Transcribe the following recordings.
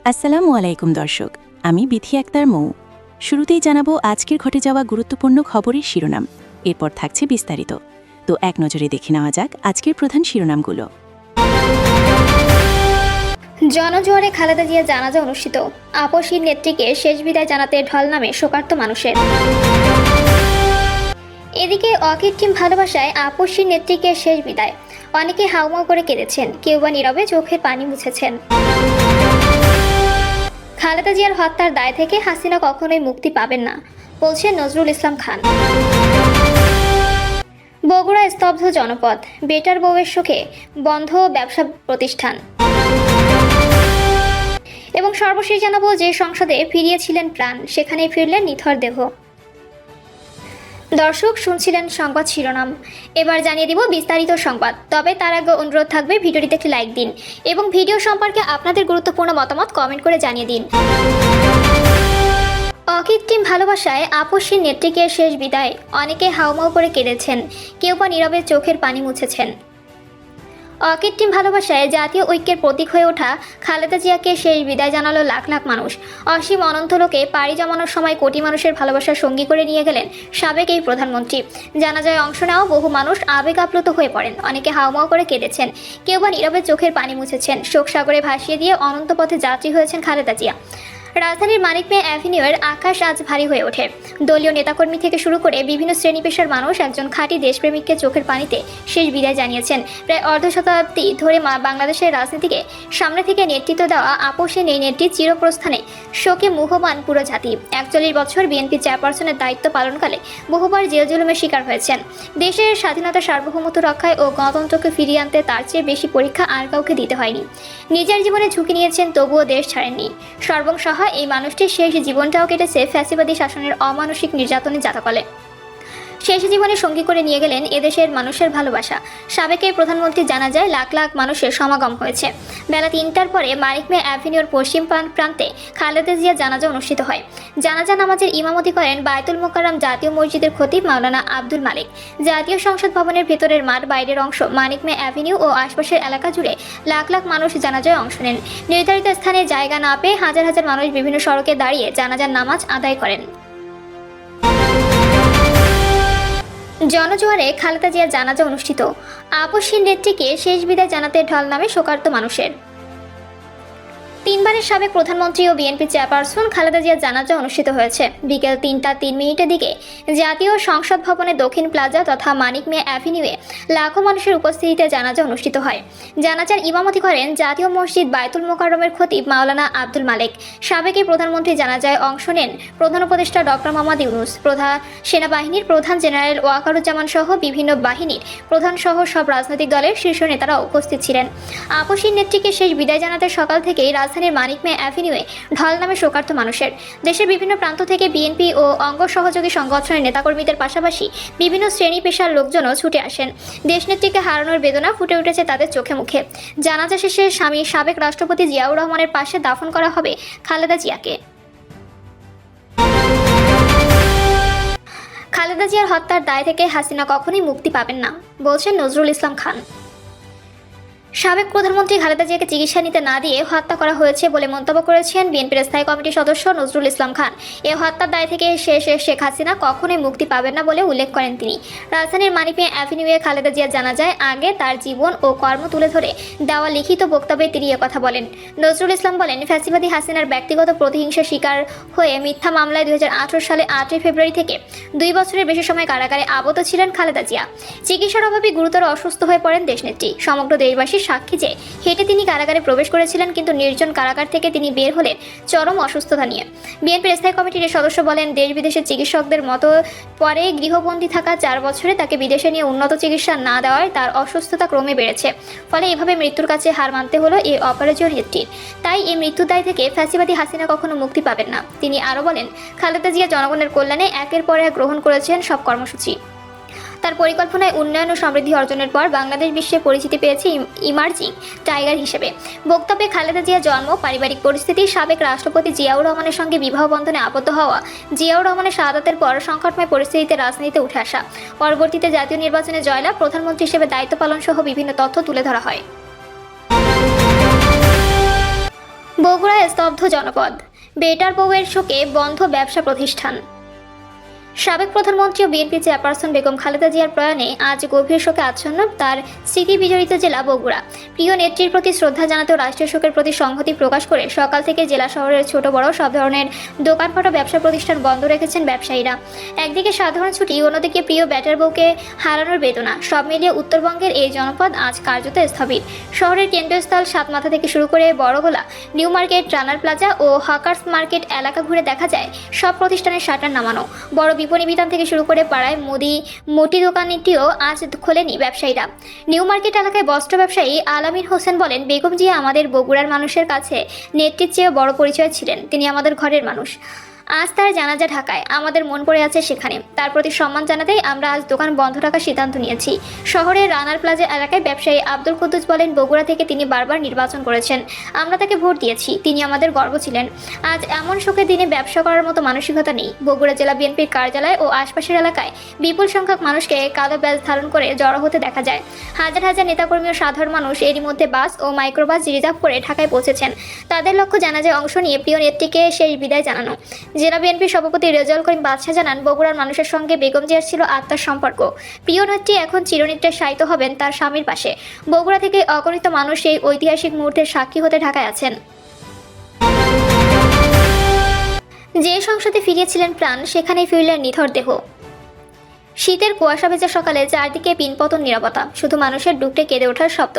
আসসালামু আলাইকুম দর্শক, আমি বিথি আক্তার মৌ। শুরুতেই জানাবো আজকের ঘটে যাওয়া গুরুত্বপূর্ণ খবরের শিরোনাম, এরপর থাকছে বিস্তারিত। তো এক নজরে দেখে নেওয়া যাক আজকের প্রধান শিরোনামগুলো। জনজোয়ারে খালেদা জিয়ার জানাজা অনুষ্ঠিত, আপসীর নেত্রীকে শেষ বিদায় জানাতে ঢল নামে শোকার্ত মানুষের। এদিকে অকৃত্রিম ভালোবাসায় আপসীর নেত্রীকে শেষ বিদায়, অনেকে হাউমাউ করে কেঁদেছেন, কেউ বা নীরবে চোখের পানি মুছেছেন। খালেদা জিয়ার হত্যার দায় থেকে হাসিনা কখনোই মুক্তি পাবেন না, বলছেন নজরুল ইসলাম খান। বগুড়া স্তব্ধ জনপদ, বেটার বউয়ের শোকে বন্ধ ব্যবসা প্রতিষ্ঠান। এবং সর্বশেষ জানাবো যে সংসদে ফিরিয়েছিলেন প্রাণ, সেখানেই ফিরলেন নিথর দেহ। দর্শক শুনছিলেন সংবাদ শিরোনাম, এবার জানিয়ে দিব বিস্তারিত সংবাদ। তবে তার আগে অনুরোধ থাকবে ভিডিওটিতে একটি লাইক দিন এবং ভিডিও সম্পর্কে আপনাদের গুরুত্বপূর্ণ মতামত কমেন্ট করে জানিয়ে দিন। অকৃত্রিম ভালোবাসায় আপসীর নেত্রীকে শেষ বিদায়, অনেকে হাউমাউ করে কেঁদেছেন, কেউ বা নীরবে চোখের পানি মুছেছেন। অকৃত্রিম ভালোবাসায় জাতীয় ঐক্যের প্রতীক হয়ে ওঠা খালেদা জিয়াকে শেষ বিদায় জানালো লাখ লাখ মানুষ। অসীম অনন্ত লোকে পাড়ি জমানোর সময় কোটি মানুষের ভালোবাসার সঙ্গী করে নিয়ে গেলেন সাবেক এই প্রধানমন্ত্রী। জানাজায় অংশ নেওয়া বহু মানুষ আবেগ আপ্লুত হয়ে পড়েন, অনেকে হাউমাউ করে কেঁদেছেন, কেউ বা নীরবে চোখের পানি মুছেছেন। শোক সাগরে ভাসিয়ে দিয়ে অনন্ত পথে যাত্রী হয়েছেন খালেদা জিয়া। রাজধানীর মানিক মিয়া অ্যাভিনিউয়ের আকাশ আজ ভারী হয়ে ওঠে। দলীয় নেতাকর্মী থেকে শুরু করে বিভিন্ন শ্রেণী পেশার মানুষ একজন খাঁটি দেশপ্রেমিককে চোখের পানিতে শেষ বিদায় জানিয়েছেন। প্রায় অর্ধ শতাব্দী ধরে বাংলাদেশের রাজনীতিকে সামনে থেকে নেতৃত্ব দেওয়া আপসীর এই নেত্রী চিরপ্রস্থানে শোকে মুহ্যমান পুরো জাতি। 41 বছর বিএনপি চেয়ারপারসনের দায়িত্ব পালনকালে বহুবার জেল জুলুমের শিকার হয়েছেন। দেশের স্বাধীনতা সার্বভৌমত্ব রক্ষায় ও গণতন্ত্রকে ফিরিয়ে আনতে তার চেয়ে বেশি পরীক্ষা আর কাউকে দিতে হয়নি। নিজের জীবনে ঝুঁকি নিয়েছেন, তবুও দেশ ছাড়েননি। সর্বংসহ এই মানুষটির শেষ জীবনটাও কেটেছে ফ্যাসিবাদী শাসনের অমানসিক নির্যাতনের জাতাকলে। শেষ জীবনে সঙ্গী করে নিয়ে গেলেন এদেশের মানুষের ভালোবাসা। সাবেক এই প্রধানমন্ত্রী জানাজায় লাখ লাখ মানুষের সমাগম হয়েছে। বেলা 3টার পরে মানিক মিয়া অ্যাভিনিউর পশ্চিম প্রান্তে খালেদা জিয়া জানাজা অনুষ্ঠিত হয়। জানাজা নামাজের ইমামতি করেন বায়তুল মোকাররম জাতীয় মসজিদের খতিব মাওলানা আব্দুল মালিক। জাতীয় সংসদ ভবনের ভেতরের মাঠ, বাইরের অংশ, মানিক মিয়া অ্যাভিনিউ ও আশপাশের এলাকা জুড়ে লাখ লাখ মানুষ জানাজায় অংশ নেন। নির্ধারিত স্থানে জায়গা না পেয়ে হাজার হাজার মানুষ বিভিন্ন সড়কে দাঁড়িয়ে জানাজার নামাজ আদায় করেন। জনজোয়ারে খালেদা জিয়ার জানাজা অনুষ্ঠিত, আপসীর নেত্রীকে শেষ বিদায় জানাতে ঢল নামে শোকার্ত মানুষের। 3 বারের সাবেক প্রধানমন্ত্রী ও বিএনপি চেয়ারপারসন খালেদা জিয়ার জানাজা অনুষ্ঠিত হয়েছে। বিকেল 3টা 3 মিনিটের দিকে জাতীয় সংসদ ভবনের দক্ষিণ প্লাজা তথা মানিক মিয়া অ্যাভিনিউয়ে লাখো মানুষের উপস্থিতিতে জানাজা অনুষ্ঠিত হয়। জানাজার ইমামতি করেন জাতীয় মসজিদ বায়তুল মোকাররমের খতিব মাওলানা আব্দুল মালিক। সাবেক এই প্রধানমন্ত্রী জানাজায় অংশ নেন প্রধান উপদেষ্টা ডক্টর মোহাম্মদ ইউনূস, সেনাবাহিনীর প্রধান জেনারেল ওয়াকারুজ্জামান সহ বিভিন্ন বাহিনীর প্রধান সহ সব রাজনৈতিক দলের শীর্ষ নেতারা উপস্থিত ছিলেন। আপসীর নেত্রীকে শেষ বিদায় জানাতে সকাল থেকেই রাজধানীর মানিক মিয়া অ্যাভিনিউয়ে ঢল নামে শোকার্ত মানুষের। দেশের বিভিন্ন প্রান্ত থেকে বিএনপি ও অঙ্গ সহযোগী সংগঠনের নেতাকর্মীদের পাশাপাশি বিভিন্ন শ্রেণী পেশার লোকজনও ছুটে আসেন। দেশনেত্রীকে হারানোর বেদনা ফুটে উঠেছে তাদের চোখে মুখে। জানাজা শেষে স্বামী সাবেক রাষ্ট্রপতি জিয়াউর রহমানের পাশে দাফন করা হবে খালেদা জিয়াকে। খালেদা জিয়ার হত্যার দায় থেকে হাসিনা কখনোই মুক্তি পাবেন না, বলছেন নজরুল ইসলাম খান। সাবেক প্রধানমন্ত্রী খালেদা জিয়াকে চিকিৎসা নিতে না দিয়ে হত্যা করা হয়েছে বলে মন্তব্য করেছেন বিএনপির স্থায়ী কমিটির সদস্য নজরুল ইসলাম খান। এই হত্যার দায় থেকে শেখ হাসিনা কখনোই মুক্তি পাবেন না বলে উল্লেখ করেন তিনি। রাজধানীর মানিক মিয়া অ্যাভিনিউয়ে খালেদা জিয়া জানাজায় আগে তার জীবন ও কর্ম তুলে ধরে দেওয়া লিখিত বক্তব্যে তিনি একথা বলেন। নজরুল ইসলাম বলেন, ফ্যাসিবাদী হাসিনার ব্যক্তিগত প্রতিহিংসার শিকার হয়ে মিথ্যা মামলায় 2018 সালে 8 ফেব্রুয়ারি থেকে 2 বছরের বেশি সময় কারাগারে আবদ্ধ ছিলেন খালেদা জিয়া। চিকিৎসার অভাবে গুরুতর অসুস্থ হয়ে পড়েন দেশনেত্রী। সমগ্র দেশবাসী সাক্ষী যে হেঁটে তিনি কারাগারে প্রবেশ করেছিলেন, কিন্তু নির্জন কারাগার থেকে তিনি বের হলেন চরম অসুস্থতা নিয়ে। বিএনপির স্থায়ী কমিটির সদস্য বলেন, দেশ বিদেশের চিকিৎসকদের মতো পরে গৃহবন্দী থাকা 4 বছরে তাকে বিদেশে নিয়ে উন্নত চিকিৎসা না দেওয়ায় তার অসুস্থতা ক্রমে বেড়েছে। ফলে এভাবে মৃত্যুর কাছে হার মানতে হলো এই অপরাজয় নেত্রীর। তাই এই মৃত্যুর দায় থেকে ফ্যাসিবাদী হাসিনা কখনো মুক্তি পাবেন না। তিনি আরও বলেন, খালেদা জিয়া জনগণের কল্যাণে একের পর এক গ্রহণ করেছেন সব কর্মসূচি। তার পরিকল্পনায় উন্নয়ন ও সমৃদ্ধি অর্জনের পর বাংলাদেশ বিশ্বে পরিচিতি পেয়েছে ইমার্জিং টাইগার হিসেবে। বক্তব্যে খালেদা জিয়া জন্ম, পারিবারিক পরিস্থিতি, সাবেক রাষ্ট্রপতি জিয়াউর রহমানের সঙ্গে বিবাহ বন্ধনে আবদ্ধ হওয়া, জিয়াউর রহমানের শাহাদাতের পর সংকটময় পরিস্থিতিতে রাজনীতিতে উঠে আসা, পরবর্তীতে জাতীয় নির্বাচনে জয়লাভ, প্রধানমন্ত্রী হিসেবে দায়িত্ব পালন সহ বিভিন্ন তথ্য তুলে ধরা হয়। বগুড়ায় স্তব্ধ জনপদ। বেটার বউয়ের শোকে বন্ধ ব্যবসা প্রতিষ্ঠান। সাবেক প্রধানমন্ত্রী ও বিএনপি চেয়ারপারসন বেগম খালেদা জিয়ার প্রয়াণে আজ গভীর শোকে আচ্ছন্ন তার স্মৃতি বিজড়িত জেলা বগুড়া। প্রিয় নেত্রীর প্রতি শ্রদ্ধা জানাতে ও রাষ্ট্রীয় শোকের প্রতি সংহতি প্রকাশ করে সকাল থেকে জেলা শহরের ছোট বড় সব ধরনের দোকানপাট ও ব্যবসা প্রতিষ্ঠান বন্ধ রেখেছেন ব্যবসায়ীরা। একদিকে সাধারণ ছুটি, অন্যদিকে প্রিয় ব্যাটার বউকে হারানোর বেদনা। সব মিলিয়ে উত্তরবঙ্গের এই জনপদ আজ কার্যত স্থবির। শহরের কেন্দ্রস্থল সাতমাথা থেকে শুরু করে বড়গোলা, নিউ মার্কেট, রানার প্লাজা ও হকার্স মার্কেট এলাকা ঘুরে দেখা যায় সব প্রতিষ্ঠানের শাটার নামানো। বড় বিপণী বিতান থেকে শুরু করে পাড়ায় মুটি দোকানটিও আজ খোলেনি ব্যবসায়ীরা। নিউ মার্কেট এলাকায় বস্ত্র ব্যবসায়ী আলামিন হোসেন বলেন, বেগম জিয়া আমাদের বগুড়ার মানুষের কাছে নেত্রীর চেয়ে বড় পরিচয় ছিলেন। তিনি আমাদের ঘরের মানুষ। আজ তার জানাজা ঢাকায়, আমাদের মন পড়ে আছে সেখানে। তার প্রতি সম্মান জানাতেই আমরা আজ দোকান বন্ধ রাখার সিদ্ধান্ত নিয়েছি। শহরের রানার প্লাজা এলাকায় ব্যবসায়ী আব্দুল কুদ্দুস বলেন, বগুড়া থেকে তিনি বারবার নির্বাচন করেছেন, আমরা তাকে ভোট দিয়েছি, তিনি আমাদের গর্ব ছিলেন। আজ এমন শোকের দিনে ব্যবসা করার মতো মানসিকতা নেই। বগুড়া জেলা বিএনপির কার্যালয় ও আশপাশের এলাকায় বিপুল সংখ্যক মানুষকে কালো ব্যাজ ধারণ করে জড়ো হতে দেখা যায়। হাজার হাজার নেতাকর্মী ও সাধারণ মানুষ এরই মধ্যে বাস ও মাইক্রোবাস রিজার্ভ করে ঢাকায় পৌঁছেছেন। তাদের লক্ষ্য জানাজায় অংশ নিয়ে প্রিয় নেত্রীকে শেষ বিদায় জানানো। জেলা বিএনপি সভাপতি রেজাউল করিম বাদশা জানান, বগুড়ার মানুষের সঙ্গে বেগম জিয়ার ছিল আত্মার সম্পর্ক। প্রিয় নেত্রী এখন চিরনিদ্রায় শায়িত হবেন তার স্বামীর পাশে। বগুড়া থেকে অগণিত মানুষ এই ঐতিহাসিক মুহূর্তের সাক্ষী হতে ঢাকায় আছেন। যে সংসদে ফিরিয়েছিলেন প্রাণ, সেখানেই ফিরলেন নিথর দেহ। শীতের কুয়াশা ভেজা সকালে চারদিকে পিনপতন নীরবতা, শুধু মানুষের ডুকরে কেঁদে ওঠার শব্দ।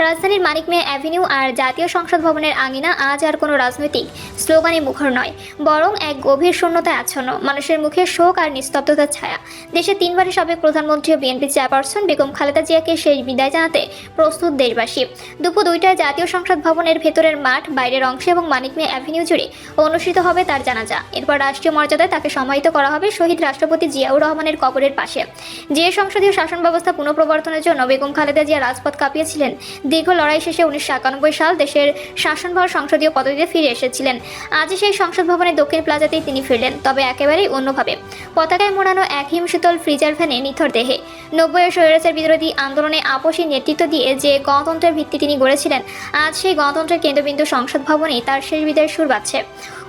রাজধানীর মানিক মেয়ে অ্যাভিনিউ আর জাতীয় সংসদ ভবনের আঙিনা আজ আর কোনো রাজনৈতিক স্লোগানে মুখর নয়, বরং এক গভীর শূন্যতায় আচ্ছন্ন। মানুষের মুখে শোক আর নিস্তব্ধতার ছায়া। দেশের তিনবারের সাবেক প্রধানমন্ত্রী ও বিএনপি চেয়ারপারসন বেগম খালেদা জিয়াকে শেষ বিদায় জানাতে প্রস্তুত দেশবাসী। দুপুর 2টায় জাতীয় সংসদ ভবনের ভেতরের মাঠ, বাইরের অংশে এবং মানিক মেয়ে অ্যাভিনিউ জুড়ে অনুষ্ঠিত হবে তার জানাজা। এরপর রাষ্ট্রীয় মর্যাদায় তাকে সমাহিত করা হবে শহীদ রাষ্ট্রপতি জিয়াউর রহমানের কবরের পাশে। যে সংসদীয় শাসন ব্যবস্থা পুনঃপ্রবর্তনের জন্য বেগম খালেদা জিয়া রাজপথ কাঁপিয়েছিলেন, দীর্ঘ লড়াই শেষে 1991 সাল দেশের শাসনভার সংসদীয় পদ্ধতিতে ফিরে এসেছিলেন। আজই সেই সংসদ ভবনের দক্ষিণ প্লাজাতেই তিনি ফিরলেন, তবে একেবারেই অন্যভাবে। পতাকায় মোড়ানো এক হিমশীতল ফ্রিজার ভ্যানে নিথর দেহে। 90-এর স্বৈরাচার বিরোধী আন্দোলনে আপসী নেতৃত্ব দিয়ে যে গণতন্ত্রের ভিত্তি তিনি গড়েছিলেন, আজ সেই গণতন্ত্রের কেন্দ্রবিন্দু সংসদ ভবনেই তার শেষ বিদায়ের সুর বাজছে।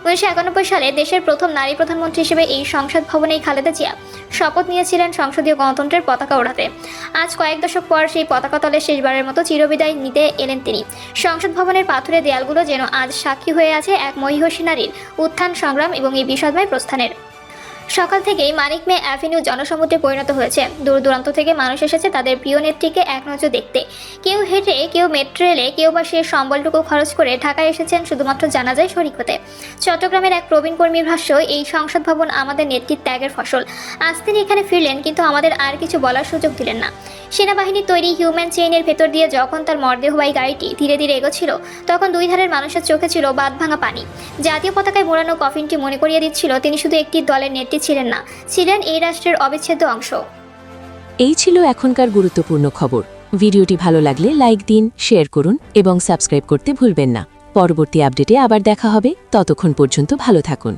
1991 সালে দেশের প্রথম নারী প্রধানমন্ত্রী হিসেবে এই সংসদ ভবনেই খালেদা জিয়া শপথ নিয়েছিলেন সংসদীয় গণতন্ত্রের পতাকা ওড়াতে। আজ কয়েক দশক পর সেই পতাকা তলে শেষবারের মতো চিরবিদায় নিতে এলেন তিনি। সংসদ ভবনের পাথুরে দেয়ালগুলো যেন আজ সাক্ষী হয়ে আছে এক মহিষী নারীর উত্থান, সংগ্রাম এবং এই বিষাদময় প্রস্থানের। সকাল থেকেই মানিক মেয়ে অ্যাভিনিউ জনসমুদ্রে পরিণত হয়েছে। দূর দূরান্ত থেকে মানুষ এসেছে তাদের প্রিয় নেত্রীকে এক নজর দেখতে। কেউ হেঁটে, কেউ মেট্রো রেলে, কেউ বা সে সম্বলটুকু খরচ করে ঢাকায় এসেছেন শুধুমাত্র জানাজায় শরিক হতে। চট্টগ্রামের এক প্রবীণ কর্মীর ভাষ্য, এই সংসদ ভবন আমাদের নেত্রীর ত্যাগের ফসল। আজ তিনি এখানে ফিরলেন, কিন্তু আমাদের আর কিছু বলার সুযোগ দিলেন না। সেনাবাহিনীর তৈরি হিউম্যান চেইনের ভেতর দিয়ে যখন তার মরদেহবাহী গাড়িটি ধীরে ধীরে এগোচ্ছিল, তখন দুই ধারের মানুষের চোখে ছিল বাঁধভাঙা পানি। জাতীয় পতাকায় মোড়ানো কফিনটি মনে করিয়ে দিচ্ছিল তিনি শুধু একটি দলের নেত্রী ছিলেন না, ছিলেন এই রাষ্ট্রের অবিচ্ছেদ্য অংশ। এই ছিল এখনকার গুরুত্বপূর্ণ খবর। ভিডিওটি ভালো লাগলে লাইক দিন, শেয়ার করুন এবং সাবস্ক্রাইব করতে ভুলবেন না। পরবর্তী আপডেটে আবার দেখা হবে। ততক্ষণ পর্যন্ত ভালো থাকুন।